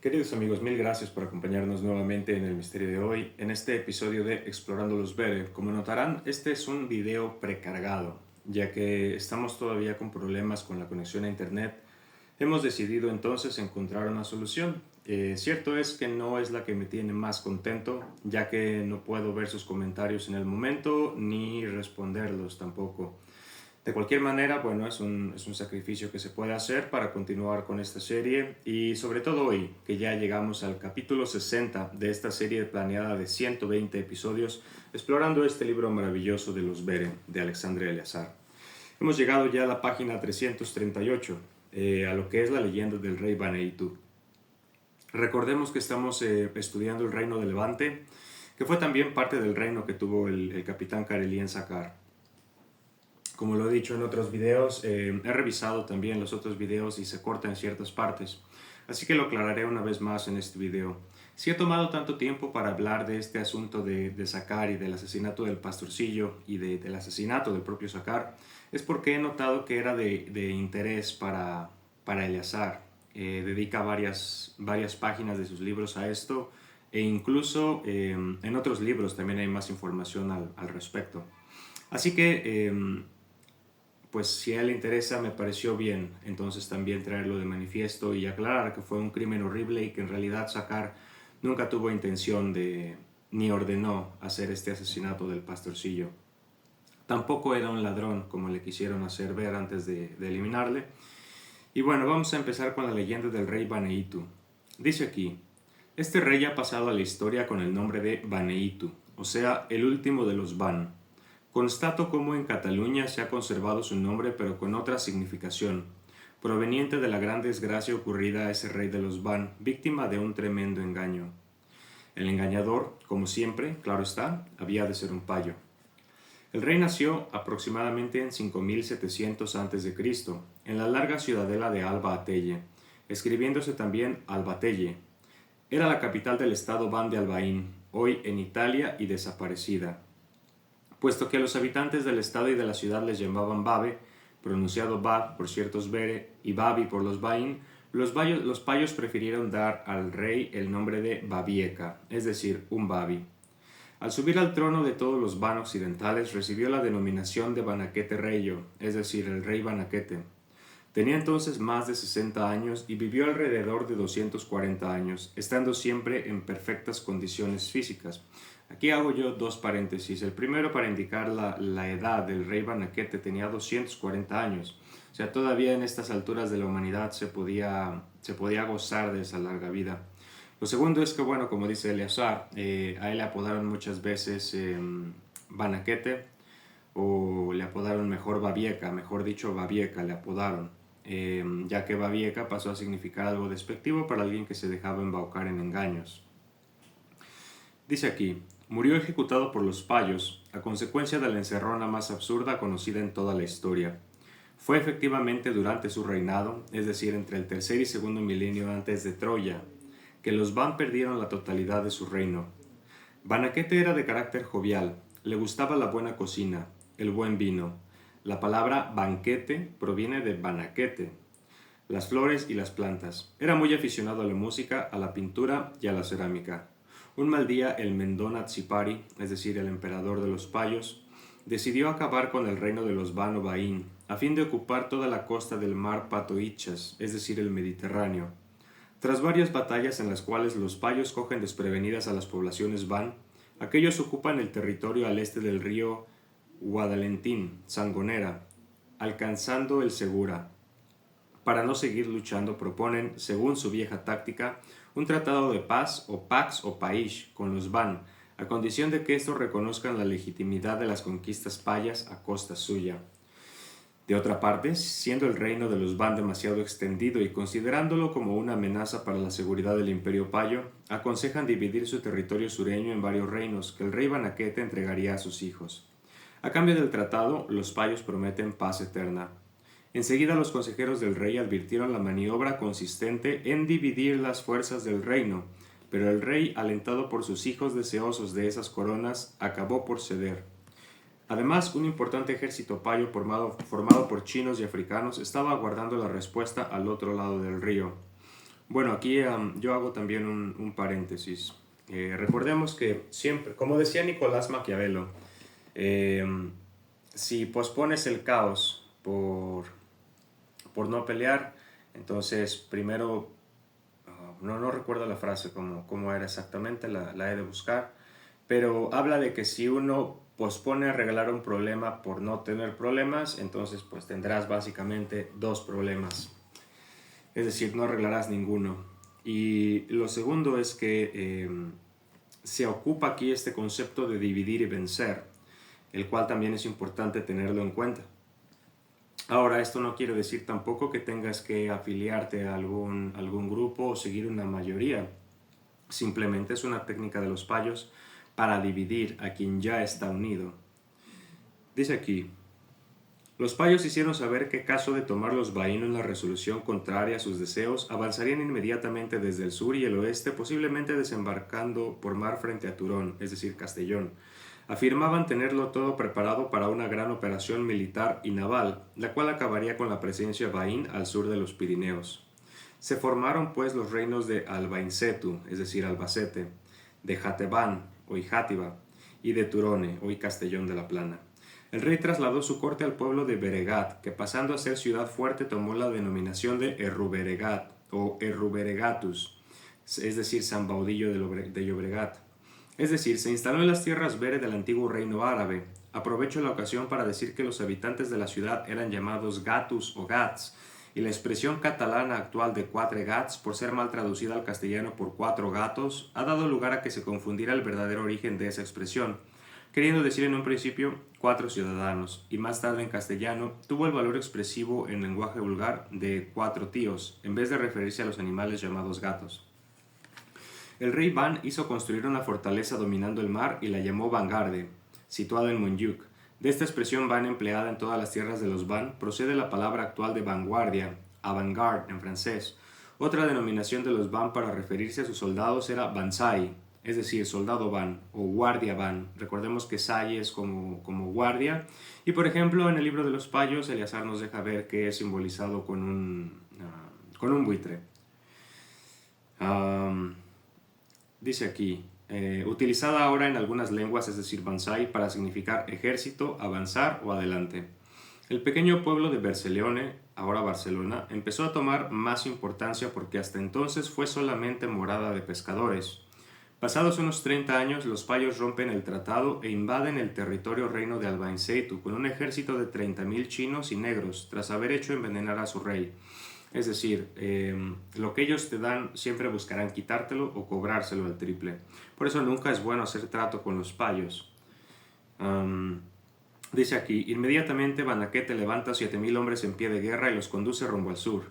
Queridos amigos, mil gracias por acompañarnos nuevamente en el misterio de hoy, en este episodio de Explorando los Bere. Como notarán, este es un video precargado, ya que estamos todavía con problemas con la conexión a internet. Hemos decidido entonces encontrar una solución. Cierto es que no es la que me tiene más contento, ya que no puedo ver sus comentarios en el momento ni responderlos tampoco. De cualquier manera, bueno, es un sacrificio que se puede hacer para continuar con esta serie y sobre todo hoy, que ya llegamos al capítulo 60 de esta serie planeada de 120 episodios, explorando este libro maravilloso de los Beren, de Alexandre Eleazar. Hemos llegado ya a la página 338, a lo que es la leyenda del rey Baneitu. Recordemos que estamos estudiando el reino de Levante, que fue también parte del reino que tuvo el capitán Karelien Sakar. Como lo he dicho en otros videos, he revisado también los otros videos y se corta en ciertas partes, así que lo aclararé una vez más en este video. Si he tomado tanto tiempo para hablar de este asunto de Sakar y del asesinato del pastorcillo y del asesinato del propio Sakar, es porque he notado que era de interés para Eleazar. Dedica varias páginas de sus libros a esto e incluso en otros libros también hay más información al respecto. Así que pues si a él le interesa, me pareció bien entonces también traerlo de manifiesto y aclarar que fue un crimen horrible y que en realidad Sakar nunca tuvo intención de, ni ordenó hacer este asesinato del pastorcillo. Tampoco era un ladrón como le quisieron hacer ver antes de eliminarle. Y bueno, vamos a empezar con la leyenda del rey Baneitu. Dice aquí, este rey ha pasado a la historia con el nombre de Baneitu, o sea, el último de los Ban. Constato cómo en Cataluña se ha conservado su nombre pero con otra significación, proveniente de la gran desgracia ocurrida a ese rey de los Ban, víctima de un tremendo engaño. El engañador, como siempre, claro está, había de ser un payo. El rey nació aproximadamente en 5700 a.C., en la larga ciudadela de Alba Atelle, escribiéndose también Albatelle. Era la capital del estado Ban de Albaín, hoy en Italia y desaparecida. Puesto que a los habitantes del estado y de la ciudad les llamaban Babe, pronunciado Bab por ciertos Bere y Babi por los Bain, los payos prefirieron dar al rey el nombre de Babieca, es decir, un Babi. Al subir al trono de todos los Ban occidentales recibió la denominación de Banaquete Reyo, es decir, el rey Banaquete. Tenía entonces más de 60 años y vivió alrededor de 240 años, estando siempre en perfectas condiciones físicas. Aquí hago yo dos paréntesis. El primero para indicar la edad del rey Banaquete, tenía 240 años. O sea, todavía en estas alturas de la humanidad se podía gozar de esa larga vida. Lo segundo es que, bueno, como dice Eleazar, a él le apodaron muchas veces Banaquete, o le apodaron mejor Babieca, mejor dicho Babieca le apodaron, ya que Babieca pasó a significar algo despectivo para alguien que se dejaba embaucar en engaños. Dice aquí, murió ejecutado por los payos, a consecuencia de la encerrona más absurda conocida en toda la historia. Fue efectivamente durante su reinado, es decir, entre el tercer y segundo milenio antes de Troya, que los Ban perdieron la totalidad de su reino. Banaquete era de carácter jovial, le gustaba la buena cocina, el buen vino. La palabra banquete proviene de banaquete, las flores y las plantas. Era muy aficionado a la música, a la pintura y a la cerámica. Un mal día el Mendón Atzipari, es decir, el emperador de los payos, decidió acabar con el reino de los Ban o Baín, a fin de ocupar toda la costa del mar Patoichas, es decir, el Mediterráneo. Tras varias batallas en las cuales los payos cogen desprevenidas a las poblaciones Ban, aquellos ocupan el territorio al este del río Guadalentín, Sangonera, alcanzando el Segura. Para no seguir luchando proponen, según su vieja táctica, un tratado de paz o pax o país con los Ban, a condición de que estos reconozcan la legitimidad de las conquistas payas a costa suya. De otra parte, siendo el reino de los Ban demasiado extendido y considerándolo como una amenaza para la seguridad del imperio payo, aconsejan dividir su territorio sureño en varios reinos que el rey Banaquete entregaría a sus hijos. A cambio del tratado, los payos prometen paz eterna. Enseguida los consejeros del rey advirtieron la maniobra consistente en dividir las fuerzas del reino, pero el rey, alentado por sus hijos deseosos de esas coronas, acabó por ceder. Además, un importante ejército payo formado por chinos y africanos estaba aguardando la respuesta al otro lado del río. Bueno, aquí yo hago también un paréntesis. Recordemos que siempre, como decía Nicolás Maquiavelo, em, si pospones el caos por no pelear, entonces primero, no recuerdo la frase cómo era exactamente, la he de buscar, pero habla de que si uno pospone arreglar un problema por no tener problemas, entonces pues tendrás básicamente dos problemas. Es decir, no arreglarás ninguno. Y lo segundo es que se ocupa aquí este concepto de dividir y vencer, el cual también es importante tenerlo en cuenta. Ahora, esto no quiere decir tampoco que tengas que afiliarte a algún grupo o seguir una mayoría. Simplemente es una técnica de los payos para dividir a quien ya está unido. Dice aquí, los payos hicieron saber que caso de tomar los baínos la resolución contraria a sus deseos, avanzarían inmediatamente desde el sur y el oeste, posiblemente desembarcando por mar frente a Turón, es decir, Castellón. Afirmaban tenerlo todo preparado para una gran operación militar y naval, la cual acabaría con la presencia baín al sur de los Pirineos. Se formaron pues los reinos de Albaicetu, es decir, Albacete, de Jatebán, hoy Játiva, y de Turone, hoy Castellón de la Plana. El rey trasladó su corte al pueblo de Beregat, que pasando a ser ciudad fuerte tomó la denominación de Erruberegat o Erruberegatus, es decir, San Baudillo de Llobregat. Es decir, se instaló en las tierras Bere del antiguo reino árabe. Aprovecho la ocasión para decir que los habitantes de la ciudad eran llamados Gatus o Gats, y la expresión catalana actual de quatre gats, por ser mal traducida al castellano por cuatro gatos, ha dado lugar a que se confundiera el verdadero origen de esa expresión, queriendo decir en un principio cuatro ciudadanos, y más tarde en castellano tuvo el valor expresivo en lenguaje vulgar de cuatro tíos, en vez de referirse a los animales llamados gatos. El rey Ban hizo construir una fortaleza dominando el mar y la llamó Vanguarde, situada en Montjuic. De esta expresión Ban empleada en todas las tierras de los Ban procede la palabra actual de vanguardia, avant-garde en francés. Otra denominación de los Ban para referirse a sus soldados era Bansai, es decir, soldado Ban o guardia Ban. Recordemos que Sai es como guardia. Y por ejemplo, en el libro de los payos, Eleazar nos deja ver que es simbolizado con un buitre. Dice aquí, utilizada ahora en algunas lenguas, es decir, Bansai, para significar ejército, avanzar o adelante. El pequeño pueblo de Berceleone, ahora Barcelona, empezó a tomar más importancia porque hasta entonces fue solamente morada de pescadores. Pasados unos 30 años, los payos rompen el tratado e invaden el territorio reino de Albaicetu con un ejército de 30.000 chinos y negros, tras haber hecho envenenar a su rey. Es decir, lo que ellos te dan siempre buscarán quitártelo o cobrárselo al triple. Por eso nunca es bueno hacer trato con los payos. Dice aquí, inmediatamente Banaquete levanta 7.000 hombres en pie de guerra y los conduce rumbo al sur.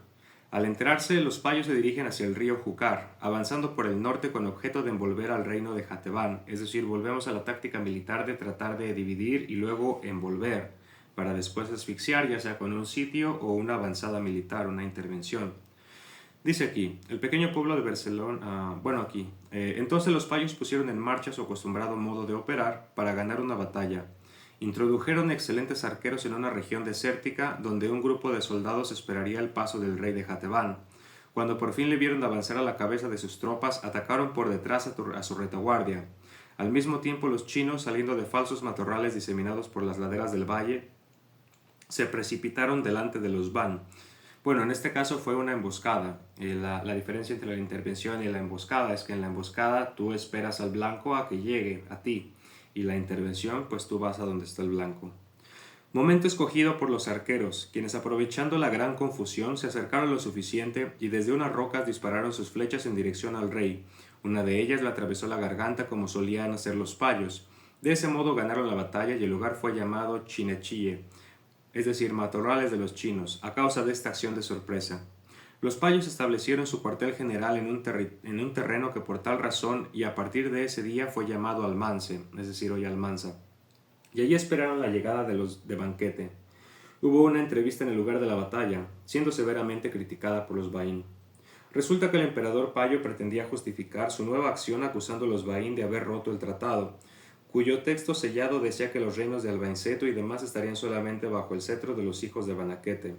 Al enterarse, los payos se dirigen hacia el río Júcar, avanzando por el norte con objeto de envolver al reino de Jatebán, es decir, volvemos a la táctica militar de tratar de dividir y luego envolver, para después asfixiar, ya sea con un sitio o una avanzada militar, una intervención. Dice aquí, el pequeño pueblo de Barcelona, entonces los payos pusieron en marcha su acostumbrado modo de operar para ganar una batalla. Introdujeron excelentes arqueros en una región desértica donde un grupo de soldados esperaría el paso del rey de Jatebán. Cuando por fin le vieron avanzar a la cabeza de sus tropas, atacaron por detrás a su retaguardia. Al mismo tiempo, los chinos, saliendo de falsos matorrales diseminados por las laderas del valle, se precipitaron delante de los Ban. Bueno, en este caso fue una emboscada. La diferencia entre la intervención y la emboscada es que en la emboscada tú esperas al blanco a que llegue a ti, y la intervención pues tú vas a donde está el blanco. Momento escogido por los arqueros, quienes aprovechando la gran confusión se acercaron lo suficiente y desde unas rocas dispararon sus flechas en dirección al rey. Una de ellas le atravesó la garganta como solían hacer los payos. De ese modo ganaron la batalla y el lugar fue llamado Chinechille, es decir, matorrales de los chinos, a causa de esta acción de sorpresa. Los payos establecieron su cuartel general en un terreno que por tal razón y a partir de ese día fue llamado Almance, es decir, hoy Almanza. Y allí esperaron la llegada de los de Banquete. Hubo una entrevista en el lugar de la batalla, siendo severamente criticada por los Baín. Resulta que el emperador Payo pretendía justificar su nueva acción acusando a los Baín de haber roto el tratado, cuyo texto sellado decía que los reinos de Albaicetu y demás estarían solamente bajo el cetro de los hijos de Banaquete.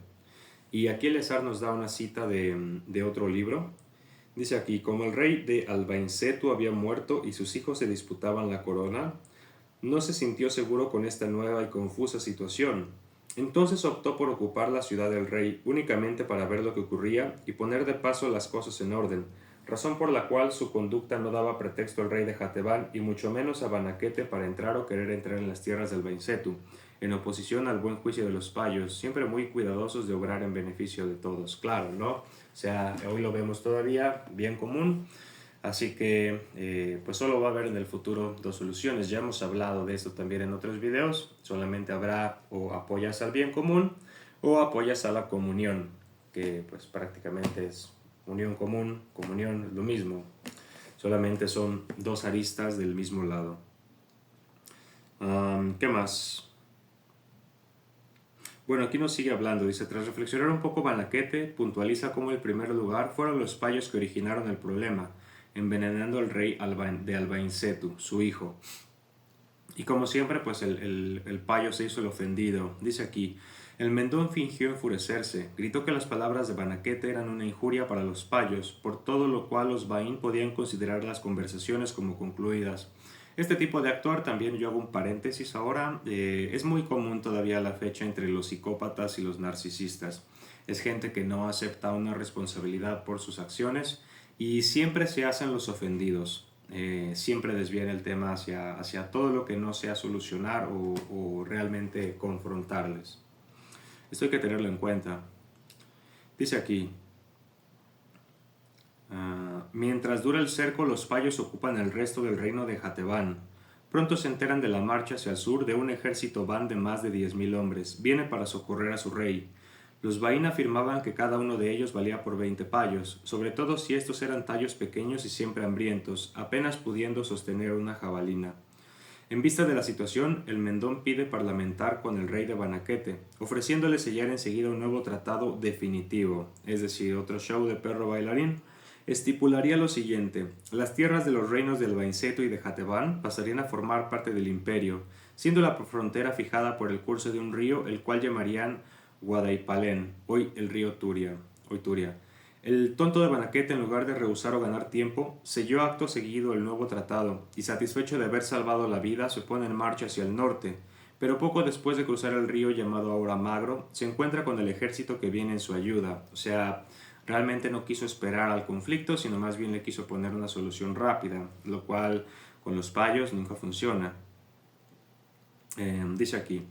Y aquí Eleazar nos da una cita de otro libro, Dice aquí, como el rey de Albainsétu había muerto y sus hijos se disputaban la corona, no se sintió seguro con esta nueva y confusa situación. Entonces optó por ocupar la ciudad del rey únicamente para ver lo que ocurría y poner de paso las cosas en orden, razón por la cual su conducta no daba pretexto al rey de Jatebán y mucho menos a Banaquete para entrar o querer entrar en las tierras del Bainsétu, en oposición al buen juicio de los payos, siempre muy cuidadosos de obrar en beneficio de todos. Claro, ¿no? O sea, hoy lo vemos todavía bien común. Así que pues solo va a haber en el futuro dos soluciones. Ya hemos hablado de esto también en otros videos. Solamente habrá o apoyas al bien común o apoyas a la comunión, que pues prácticamente es unión común, comunión, lo mismo. Solamente son dos aristas del mismo lado. ¿Qué más? Bueno, aquí nos sigue hablando. Dice, tras reflexionar un poco, Banaquete puntualiza cómo el primer lugar fueron los payos que originaron el problema, envenenando al rey de Albainsétu, su hijo. Y como siempre, pues el payo se hizo el ofendido. Dice aquí, el Mendón fingió enfurecerse, gritó que las palabras de Banaquete eran una injuria para los payos, por todo lo cual los Baín podían considerar las conversaciones como concluidas. Este tipo de actuar, también yo hago un paréntesis ahora, es muy común todavía a la fecha entre los psicópatas y los narcisistas. Es gente que no acepta una responsabilidad por sus acciones y siempre se hacen los ofendidos. Siempre desvían el tema hacia todo lo que no sea solucionar o realmente confrontarles. Esto hay que tenerlo en cuenta. Dice aquí, mientras dura el cerco, los payos ocupan el resto del reino de Jatebán. Pronto se enteran de la marcha hacia el sur de un ejército van de más de 10.000 hombres. Viene para socorrer a su rey. Los Baín afirmaban que cada uno de ellos valía por 20 payos, sobre todo si estos eran tallos pequeños y siempre hambrientos, apenas pudiendo sostener una jabalina. En vista de la situación, el Mendón pide parlamentar con el rey de Banaquete, ofreciéndole sellar enseguida un nuevo tratado definitivo, es decir, otro show de perro bailarín. Estipularía lo siguiente: las tierras de los reinos de Albainsétu y de Jatebán pasarían a formar parte del imperio, siendo la frontera fijada por el curso de un río, el cual llamarían Guadaipalén, hoy el río Turia. El tonto de Banaquete, en lugar de rehusar o ganar tiempo, selló acto seguido el nuevo tratado y, satisfecho de haber salvado la vida, se pone en marcha hacia el norte, pero poco después de cruzar el río llamado ahora Magro, se encuentra con el ejército que viene en su ayuda. O sea, realmente no quiso esperar al conflicto, sino más bien le quiso poner una solución rápida, lo cual con los payos nunca funciona. Dice aquí,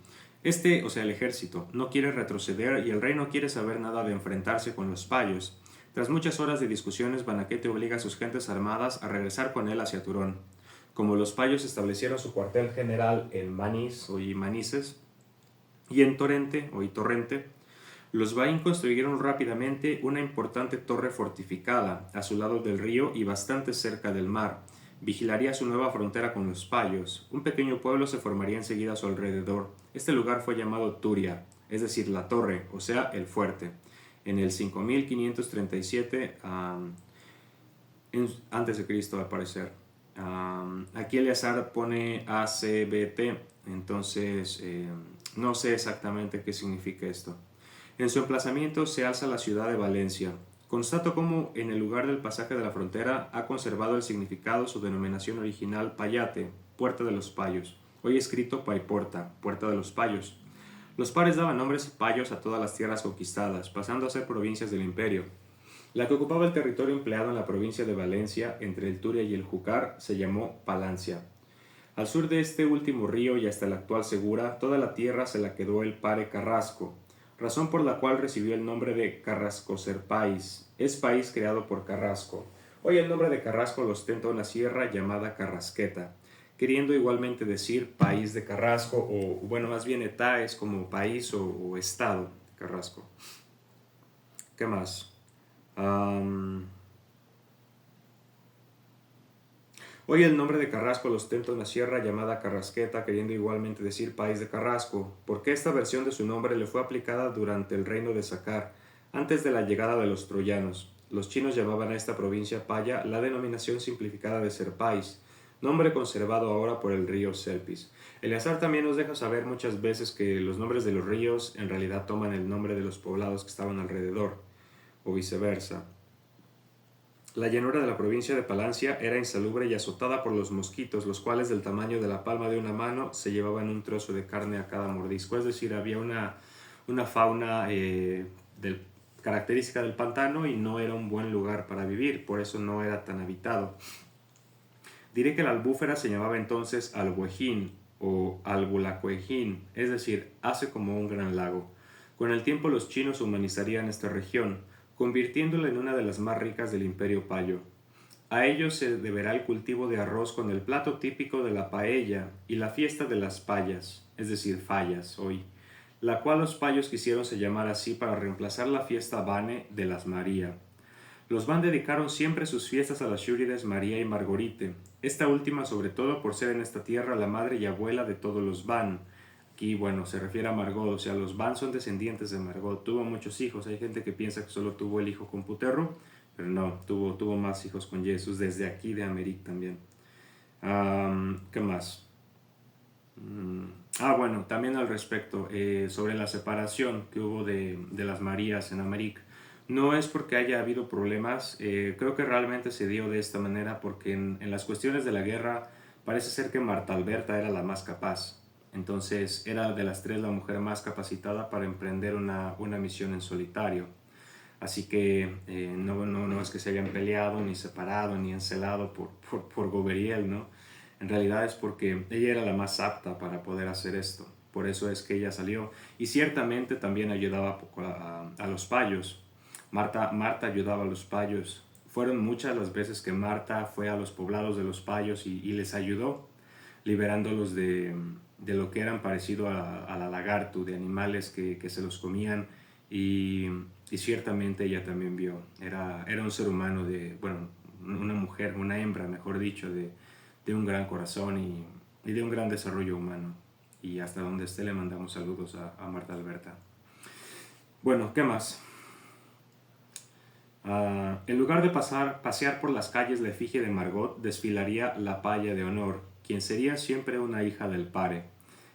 o sea, el ejército, no quiere retroceder y el rey no quiere saber nada de enfrentarse con los payos. Tras muchas horas de discusiones, Banaquete obliga a sus gentes armadas a regresar con él hacia Turón. Como los payos establecieron su cuartel general en Manís o Manises y en Torrente o Torrente, los Baín construyeron rápidamente una importante torre fortificada a su lado del río y bastante cerca del mar. Vigilaría su nueva frontera con los payos. Un pequeño pueblo se formaría enseguida a su alrededor. Este lugar fue llamado Turia, es decir, la torre, o sea, el fuerte. En el 5537 antes de Cristo, al parecer. Aquí Eleazar pone ACBT, entonces no sé exactamente qué significa esto. En su emplazamiento se alza la ciudad de Valencia. Constato cómo en el lugar del pasaje de la frontera ha conservado el significado su denominación original Payate, Puerta de los Payos, hoy escrito Paiporta, Puerta de los Payos. Los pares daban nombres payos a todas las tierras conquistadas, pasando a ser provincias del imperio. La que ocupaba el territorio empleado en la provincia de Valencia, entre el Turia y el Júcar, se llamó Palancia. Al sur de este último río y hasta la actual Segura, toda la tierra se la quedó el pare Carrasco, razón por la cual recibió el nombre de Carrascoserpaís. Es país creado por Carrasco. Hoy el nombre de Carrasco lo ostenta una sierra llamada Carrasqueta, queriendo igualmente decir país de Carrasco, o bueno, más bien Etá es como país o estado de Carrasco. ¿Qué más? Hoy el nombre de Carrasco lo ostenta una sierra llamada Carrasqueta, queriendo igualmente decir país de Carrasco, porque esta versión de su nombre le fue aplicada durante el reino de Sacar, antes de la llegada de los troyanos. Los chinos llamaban a esta provincia Paya la denominación simplificada de Serpais, nombre conservado ahora por el río Selpis. Eleazar también nos deja saber muchas veces que los nombres de los ríos en realidad toman el nombre de los poblados que estaban alrededor, o viceversa. La llanura de la provincia de Palancia era insalubre y azotada por los mosquitos, los cuales del tamaño de la palma de una mano se llevaban un trozo de carne a cada mordisco. Es decir, había una fauna característica del pantano y no era un buen lugar para vivir, por eso no era tan habitado. Diré que la albúfera se llamaba entonces Albuejín o Albulacuejín, es decir, hace como un gran lago. Con el tiempo los chinos humanizarían esta región, convirtiéndola en una de las más ricas del Imperio Payo. A ello se deberá el cultivo de arroz con el plato típico de la paella y la fiesta de las payas, es decir, fallas hoy, la cual los payos quisieron se llamara así para reemplazar la fiesta Bane de las María. Los Van dedicaron siempre sus fiestas a las Shúrides María y Margorite, esta última sobre todo por ser en esta tierra la madre y abuela de todos los Van. Aquí, bueno, se refiere a Margot, o sea, los Van son descendientes de Margot, tuvo muchos hijos, hay gente que piensa que solo tuvo el hijo con Puterro, pero no, tuvo más hijos con Jesús, desde aquí de Améric también. ¿Qué más? Bueno, también al respecto, sobre la separación que hubo de las Marías en Améric. No es porque haya habido problemas, creo que realmente se dio de esta manera porque en las cuestiones de la guerra parece ser que Marta Alberta era la más capaz. Entonces era de las tres la mujer más capacitada para emprender una misión en solitario. Así que no es que se hayan peleado, ni separado, ni encelado por Goberiel, ¿no? En realidad es porque ella era la más apta para poder hacer esto. Por eso es que ella salió. Y ciertamente también ayudaba a los payos. Marta ayudaba a los payos. Fueron muchas las veces que Marta fue a los poblados de los payos y les ayudó, liberándolos de lo que eran parecido a la lagarto, de animales que se los comían. Y ciertamente ella también vio. Era un ser humano una mujer, una hembra, mejor dicho, de un gran corazón y de un gran desarrollo humano. Y hasta donde esté le mandamos saludos a Marta Alberta. Bueno, ¿qué más? En lugar de pasear por las calles la efigie de Margot, desfilaría la paya de honor, quien sería siempre una hija del pare.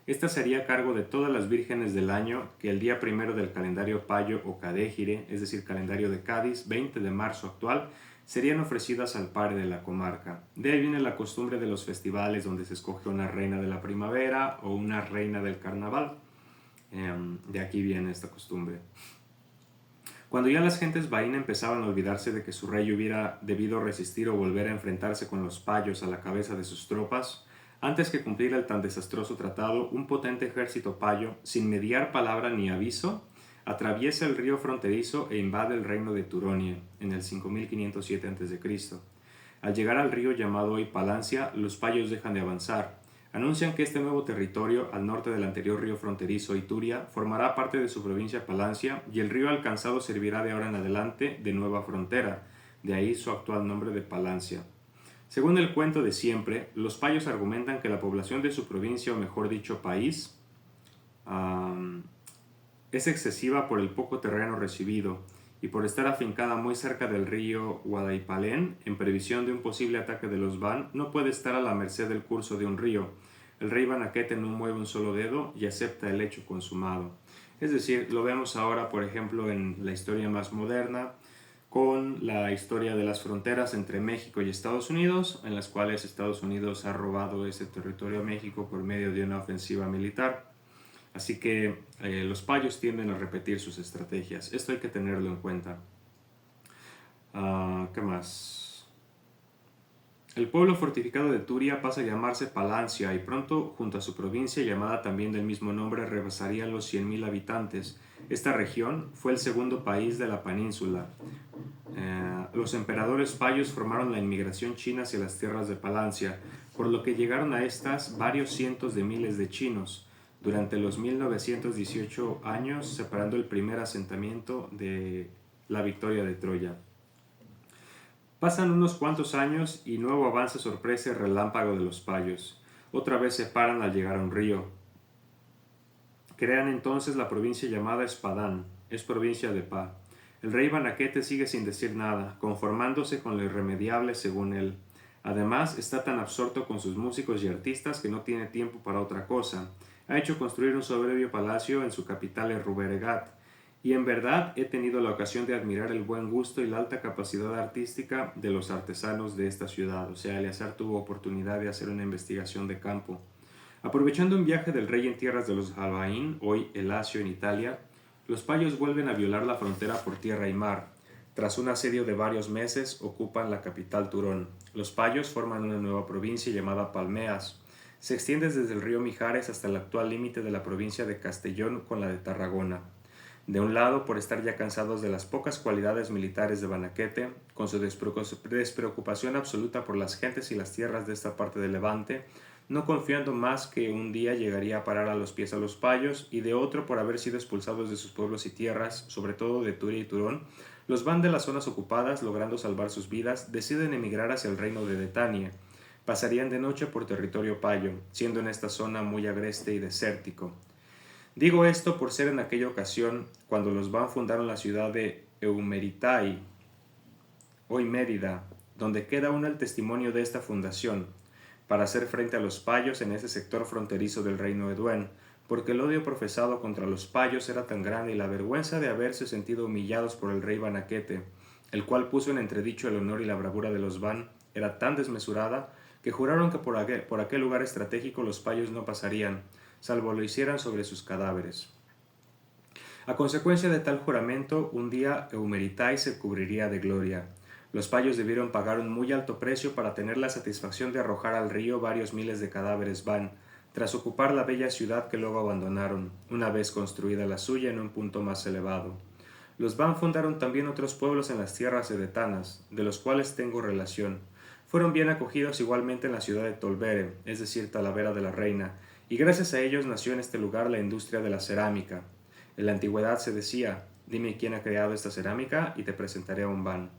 Esta sería a cargo de todas las vírgenes del año que el día primero del calendario payo o cadégire, es decir, calendario de Cádiz, 20 de marzo actual, serían ofrecidas al pare de la comarca. De ahí viene la costumbre de los festivales donde se escoge una reina de la primavera o una reina del carnaval. De aquí viene esta costumbre. Cuando ya las gentes bahína empezaban a olvidarse de que su rey hubiera debido resistir o volver a enfrentarse con los payos a la cabeza de sus tropas, antes que cumpliera el tan desastroso tratado, un potente ejército payo, sin mediar palabra ni aviso, atraviesa el río fronterizo e invade el reino de Turonia, en el 5507 a.C. Al llegar al río llamado hoy Palancia, los payos dejan de avanzar. Anuncian que este nuevo territorio, al norte del anterior río fronterizo Ituria, formará parte de su provincia Palancia y el río alcanzado servirá de ahora en adelante de nueva frontera, de ahí su actual nombre de Palancia. Según el cuento de siempre, los payos argumentan que la población de su provincia, o mejor dicho país, es excesiva por el poco terreno recibido y por estar afincada muy cerca del río Guadaipalén, en previsión de un posible ataque de los Van, no puede estar a la merced del curso de un río. El rey Banaquete no mueve un solo dedo y acepta el hecho consumado. Es decir, lo vemos ahora, por ejemplo, en la historia más moderna, con la historia de las fronteras entre México y Estados Unidos, en las cuales Estados Unidos ha robado ese territorio a México por medio de una ofensiva militar. Así que los payos tienden a repetir sus estrategias. Esto hay que tenerlo en cuenta. ¿Qué más? El pueblo fortificado de Turia pasa a llamarse Palancia y pronto, junto a su provincia llamada también del mismo nombre, rebasaría los 100.000 habitantes. Esta región fue el segundo país de la península. Los emperadores payos formaron la inmigración china hacia las tierras de Palancia, por lo que llegaron a estas varios cientos de miles de chinos durante los 1918 años, separando el primer asentamiento de la victoria de Troya. Pasan unos cuantos años y nuevo avance sorpresa y relámpago de los payos. Otra vez se paran al llegar a un río. Crean entonces la provincia llamada Espadán, es provincia de Pa. El rey Banaquete sigue sin decir nada, conformándose con lo irremediable según él. Además, está tan absorto con sus músicos y artistas que no tiene tiempo para otra cosa. Ha hecho construir un soberbio palacio en su capital Ruberegat y en verdad he tenido la ocasión de admirar el buen gusto y la alta capacidad artística de los artesanos de esta ciudad. O sea, Eleazar tuvo oportunidad de hacer una investigación de campo. Aprovechando un viaje del rey en tierras de los Albaín, hoy el Lacio en Italia, los payos vuelven a violar la frontera por tierra y mar. Tras un asedio de varios meses, ocupan la capital Turón. Los payos forman una nueva provincia llamada Palmeas. Se extiende desde el río Mijares hasta el actual límite de la provincia de Castellón con la de Tarragona. De un lado, por estar ya cansados de las pocas cualidades militares de Banaquete, con su despreocupación absoluta por las gentes y las tierras de esta parte del Levante, no confiando más que un día llegaría a parar a los pies a los payos, y de otro por haber sido expulsados de sus pueblos y tierras, sobre todo de Turia y Turón, los van de las zonas ocupadas, logrando salvar sus vidas, deciden emigrar hacia el reino de Detania. Pasarían de noche por territorio payo, siendo en esta zona muy agreste y desértico. Digo esto por ser en aquella ocasión cuando los Van fundaron la ciudad de Eumeritai, hoy Mérida, donde queda aún el testimonio de esta fundación, para hacer frente a los payos en ese sector fronterizo del reino de Eduen, porque el odio profesado contra los payos era tan grande y la vergüenza de haberse sentido humillados por el rey Banaquete, el cual puso en entredicho el honor y la bravura de los Van, era tan desmesurada que juraron que por aquel lugar estratégico los payos no pasarían, salvo lo hicieran sobre sus cadáveres. A consecuencia de tal juramento, un día Eumeritai se cubriría de gloria. Los payos debieron pagar un muy alto precio para tener la satisfacción de arrojar al río varios miles de cadáveres Van, tras ocupar la bella ciudad que luego abandonaron, una vez construida la suya en un punto más elevado. Los Van fundaron también otros pueblos en las tierras edetanas, de los cuales tengo relación. Fueron bien acogidos igualmente en la ciudad de Tolvere, es decir, Talavera de la Reina, y gracias a ellos nació en este lugar la industria de la cerámica. En la antigüedad se decía, dime quién ha creado esta cerámica y te presentaré a un Van.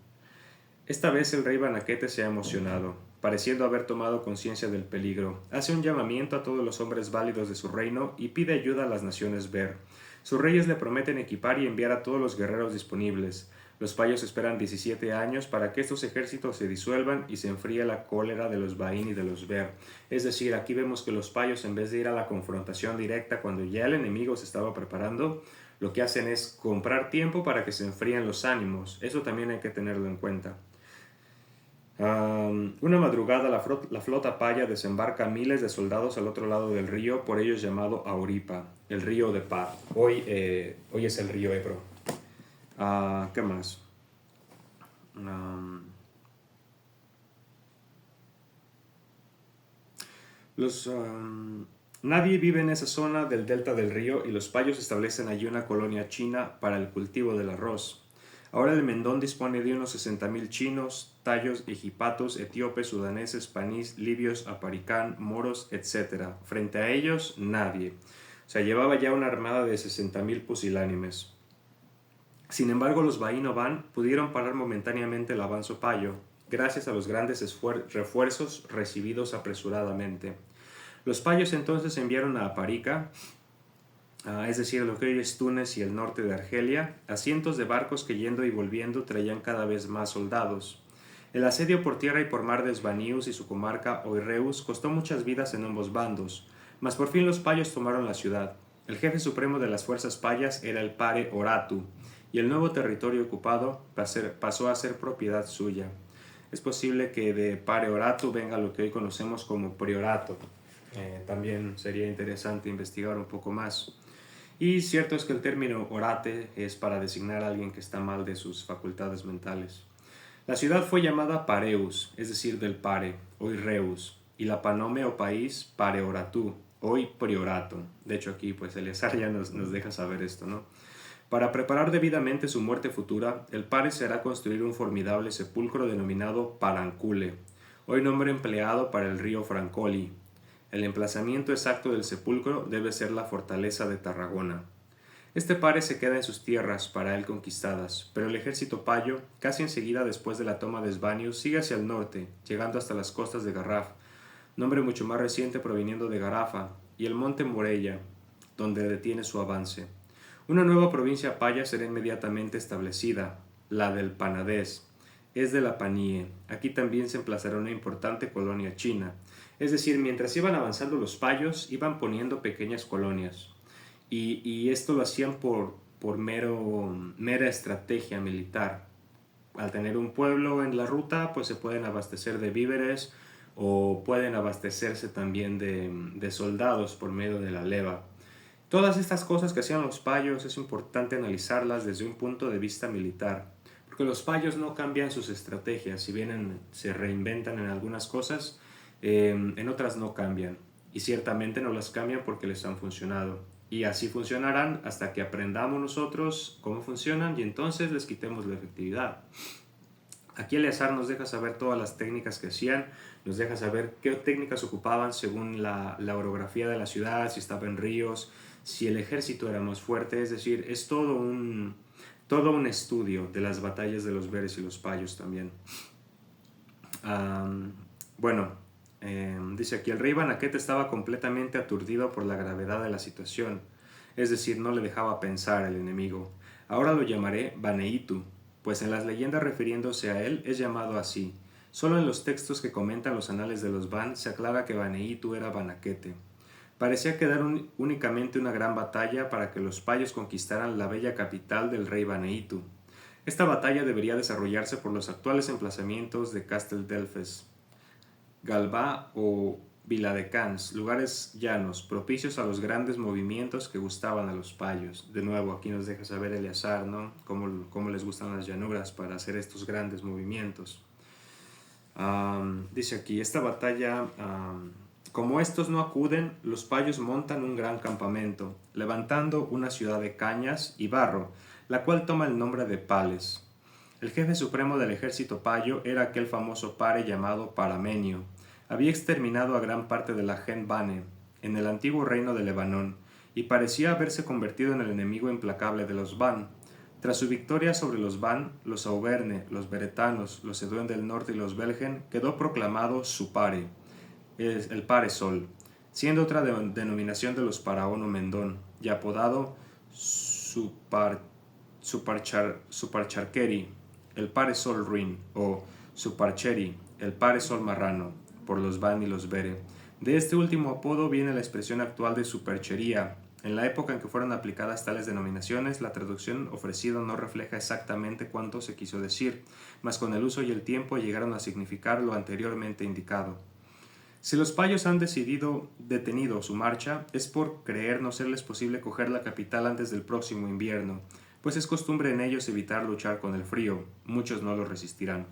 Esta vez el rey Banaquete se ha emocionado, pareciendo haber tomado conciencia del peligro. Hace un llamamiento a todos los hombres válidos de su reino y pide ayuda a las naciones Ver. Sus reyes le prometen equipar y enviar a todos los guerreros disponibles. Los payos esperan 17 años para que estos ejércitos se disuelvan y se enfríe la cólera de los Baín y de los Ver. Es decir, aquí vemos que los payos, en vez de ir a la confrontación directa cuando ya el enemigo se estaba preparando, lo que hacen es comprar tiempo para que se enfríen los ánimos. Eso también hay que tenerlo en cuenta. Una madrugada la flota paya desembarca miles de soldados al otro lado del río, por ellos llamado Auripa, el río de paz. Hoy es el río Ebro. ¿Qué más? Nadie vive en esa zona del delta del río y los payos establecen allí una colonia china para el cultivo del arroz. Ahora el Mendón dispone de unos 60.000 chinos, tayos, egipatos, etíopes, sudaneses, panís, libios, aparicán, moros, etc. Frente a ellos, nadie. O sea, llevaba ya una armada de 60.000 pusilánimes. Sin embargo, los Baíno Van pudieron parar momentáneamente el avance payo, gracias a los grandes refuerzos recibidos apresuradamente. Los payos entonces enviaron a Aparica, es decir, lo que hoy es Túnez y el norte de Argelia, a cientos de barcos que yendo y volviendo traían cada vez más soldados. El asedio por tierra y por mar de Esbanius y su comarca Oireus costó muchas vidas en ambos bandos, mas por fin los payos tomaron la ciudad. El jefe supremo de las fuerzas payas era el Pare Oratu, y el nuevo territorio ocupado pasó a ser propiedad suya. Es posible que de Pare Oratu venga lo que hoy conocemos como Priorato. También sería interesante investigar un poco más. Y cierto es que el término orate es para designar a alguien que está mal de sus facultades mentales. La ciudad fue llamada Pareus, es decir, del Pare, hoy Reus, y la Panome o país Pareoratú, hoy Priorato. De hecho aquí pues Eleazar ya nos deja saber esto, ¿no? Para preparar debidamente su muerte futura, el Pare se hará construir un formidable sepulcro denominado Parancule, hoy nombre empleado para el río Francoli. El emplazamiento exacto del sepulcro debe ser la fortaleza de Tarragona. Este Pare se queda en sus tierras, para él conquistadas, pero el ejército payo, casi enseguida después de la toma de Esbanius, sigue hacia el norte, llegando hasta las costas de Garraf, nombre mucho más reciente proviniendo de Garafa, y el monte Morella, donde detiene su avance. Una nueva provincia paya será inmediatamente establecida, la del Panadés, es de la Panie. Aquí también se emplazará una importante colonia china. Es decir, mientras iban avanzando los payos, iban poniendo pequeñas colonias. Y esto lo hacían por por mera estrategia militar. Al tener un pueblo en la ruta, pues se pueden abastecer de víveres o pueden abastecerse también de soldados por medio de la leva. Todas estas cosas que hacían los payos es importante analizarlas desde un punto de vista militar, porque los payos no cambian sus estrategias, si bien se reinventan en algunas cosas, en otras no cambian, y ciertamente no las cambian porque les han funcionado. Y así funcionarán hasta que aprendamos nosotros cómo funcionan y entonces les quitemos la efectividad. Aquí Eleazar nos deja saber todas las técnicas que hacían, nos deja saber qué técnicas ocupaban según la orografía de la ciudad, si estaba en ríos, si el ejército era más fuerte, es decir, es todo un estudio de las batallas de los Veres y los Payos también. Dice aquí, el rey Banaquete estaba completamente aturdido por la gravedad de la situación, es decir, no le dejaba pensar el enemigo. Ahora lo llamaré Baneitu, pues en las leyendas refiriéndose a él es llamado así. Solo en los textos que comentan los anales de los Ban se aclara que Baneitu era Banaquete. Parecía quedar únicamente una gran batalla para que los payos conquistaran la bella capital del rey Baneitu. Esta batalla debería desarrollarse por los actuales emplazamientos de Castel Delfes, Galbá o Viladecans, lugares llanos, propicios a los grandes movimientos que gustaban a los payos. De nuevo, aquí nos deja saber Eleazar, ¿no? Cómo les gustan las llanuras para hacer estos grandes movimientos. Dice aquí, esta batalla, como estos no acuden, los payos montan un gran campamento, levantando una ciudad de cañas y barro, la cual toma el nombre de Pales. El jefe supremo del ejército payo era aquel famoso pare llamado Paramenio. Había exterminado a gran parte de la gen Bane en el antiguo reino de Lebanón y parecía haberse convertido en el enemigo implacable de los Ban. Tras su victoria sobre los Ban, los Auvergne, los Beretanos, los Eduen del Norte y los Belgen, quedó proclamado su pare, el pare Sol, siendo otra denominación de los Paraón o Mendón, y apodado Suparcharqueri, el pare Sol Ruin, o Suparcheri, el pare Sol Marrano, por los Ban y los Bere. De este último apodo viene la expresión actual de superchería. En la época en que fueron aplicadas tales denominaciones, la traducción ofrecida no refleja exactamente cuánto se quiso decir, mas con el uso y el tiempo llegaron a significar lo anteriormente indicado. Si los payos han detenido su marcha, es por creer no serles posible coger la capital antes del próximo invierno, pues es costumbre en ellos evitar luchar con el frío. Muchos no lo resistirán.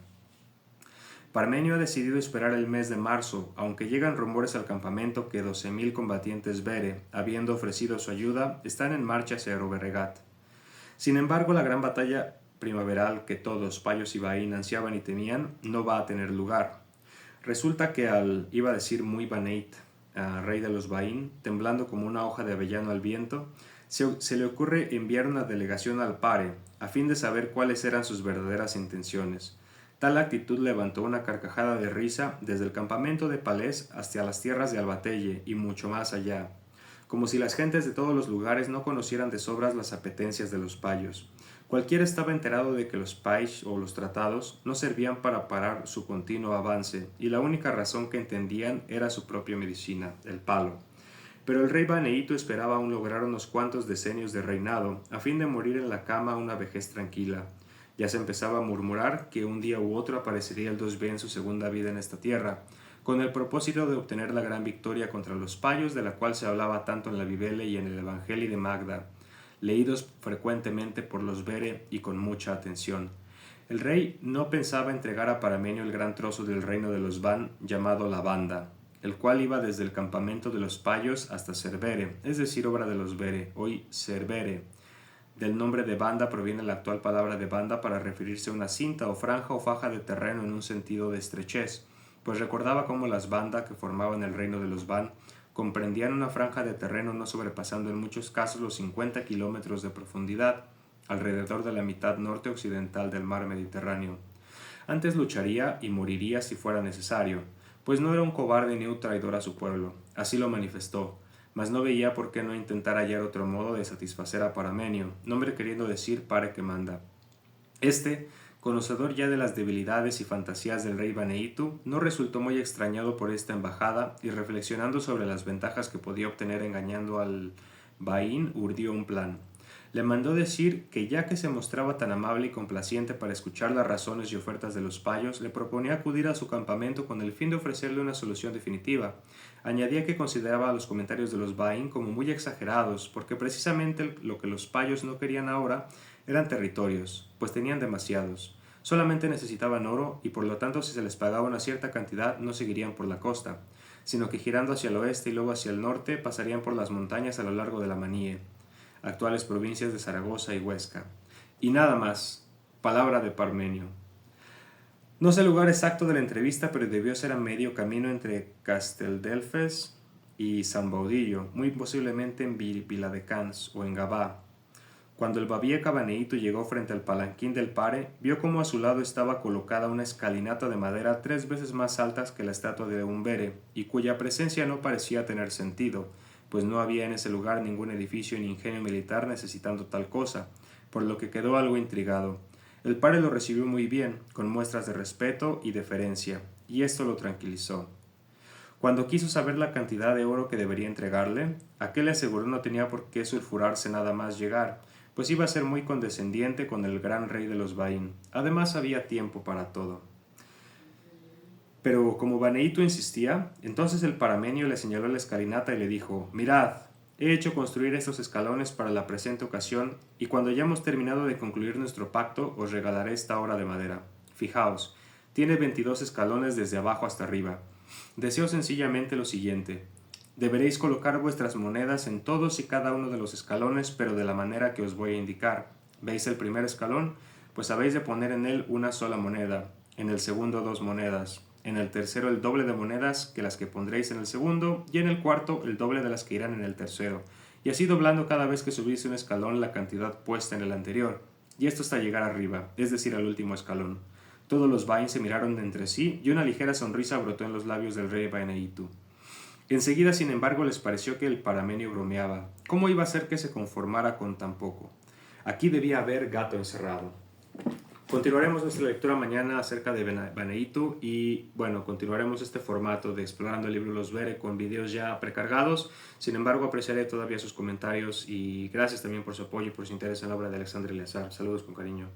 Parmenio ha decidido esperar el mes de marzo, aunque llegan rumores al campamento que 12.000 combatientes Bere, habiendo ofrecido su ayuda, están en marcha hacia Aroberregat. Sin embargo, la gran batalla primaveral que todos, payos y Baín, ansiaban y temían, no va a tener lugar. Resulta que iba a decir muy Baneit, rey de los Baín, temblando como una hoja de avellano al viento, se le ocurre enviar una delegación al pare, a fin de saber cuáles eran sus verdaderas intenciones. Tal actitud levantó una carcajada de risa desde el campamento de Palés hasta las tierras de Albatelle y mucho más allá, como si las gentes de todos los lugares no conocieran de sobras las apetencias de los payos. Cualquiera estaba enterado de que los paish o los tratados no servían para parar su continuo avance, y la única razón que entendían era su propia medicina, el palo. Pero el rey Baneíto esperaba aún lograr unos cuantos decenios de reinado, a fin de morir en la cama una vejez tranquila. Ya se empezaba a murmurar que un día u otro aparecería el Dos en su segunda vida en esta tierra, con el propósito de obtener la gran victoria contra los payos de la cual se hablaba tanto en la Bibele y en el Evangelio de Magda, leídos frecuentemente por los Bere y con mucha atención. El rey no pensaba entregar a Paramenio el gran trozo del reino de los Ban llamado la Banda, el cual iba desde el campamento de los payos hasta Cerbere, es decir, obra de los Bere, hoy Cerbere. Del nombre de banda proviene la actual palabra de banda para referirse a una cinta o franja o faja de terreno en un sentido de estrechez, pues recordaba cómo las bandas que formaban el reino de los Ban comprendían una franja de terreno no sobrepasando en muchos casos los 50 kilómetros de profundidad, alrededor de la mitad norte-occidental del mar Mediterráneo. Antes lucharía y moriría si fuera necesario, pues no era un cobarde ni un traidor a su pueblo, así lo manifestó, mas no veía por qué no intentar hallar otro modo de satisfacer a Paramenio, nombre queriendo decir pare que manda. Este, conocedor ya de las debilidades y fantasías del rey Baneítu, no resultó muy extrañado por esta embajada y reflexionando sobre las ventajas que podía obtener engañando al Baín, urdió un plan. Le mandó decir que ya que se mostraba tan amable y complaciente para escuchar las razones y ofertas de los payos, le proponía acudir a su campamento con el fin de ofrecerle una solución definitiva. Añadía que consideraba los comentarios de los Bain como muy exagerados, porque precisamente lo que los payos no querían ahora eran territorios, pues tenían demasiados. Solamente necesitaban oro y por lo tanto si se les pagaba una cierta cantidad no seguirían por la costa, sino que girando hacia el oeste y luego hacia el norte pasarían por las montañas a lo largo de la Manie, actuales provincias de Zaragoza y Huesca. Y nada más, palabra de Parmenio. No sé el lugar exacto de la entrevista, pero debió ser a medio camino entre Casteldelfes y San Baudillo, muy posiblemente en Viladecans o en Gavà. Cuando el babieca Baneito llegó frente al palanquín del pare, vio cómo a su lado estaba colocada una escalinata de madera 3 veces más alta que la estatua de un bere, y cuya presencia no parecía tener sentido, pues no había en ese lugar ningún edificio ni ingenio militar necesitando tal cosa, por lo que quedó algo intrigado. El pare lo recibió muy bien, con muestras de respeto y deferencia, y esto lo tranquilizó. Cuando quiso saber la cantidad de oro que debería entregarle, aquel le aseguró no tenía por qué sulfurarse nada más llegar, pues iba a ser muy condescendiente con el gran rey de los Bain. Además había tiempo para todo. Pero como Baneito insistía, entonces el paramenio le señaló la escalinata y le dijo: «Mirad, he hecho construir estos escalones para la presente ocasión, y cuando hayamos terminado de concluir nuestro pacto, os regalaré esta obra de madera. Fijaos, tiene 22 escalones desde abajo hasta arriba. Deseo sencillamente lo siguiente: deberéis colocar vuestras monedas en todos y cada uno de los escalones, pero de la manera que os voy a indicar. ¿Veis el primer escalón? Pues habéis de poner en él una sola moneda, en el segundo 2 monedas, en el tercero el doble de monedas que las que pondréis en el segundo, y en el cuarto el doble de las que irán en el tercero, y así doblando cada vez que subís un escalón la cantidad puesta en el anterior, y esto hasta llegar arriba, es decir, al último escalón». Todos los Bain se miraron de entre sí, y una ligera sonrisa brotó en los labios del rey Baineitu. Enseguida, sin embargo, les pareció que el paramenio bromeaba. ¿Cómo iba a ser que se conformara con tan poco? Aquí debía haber gato encerrado. Continuaremos nuestra lectura mañana acerca de Baneito y, bueno, continuaremos este formato de Explorando el libro Los Bere con videos ya precargados. Sin embargo, apreciaré todavía sus comentarios y gracias también por su apoyo y por su interés en la obra de Alexandre Eleazar. Saludos con cariño.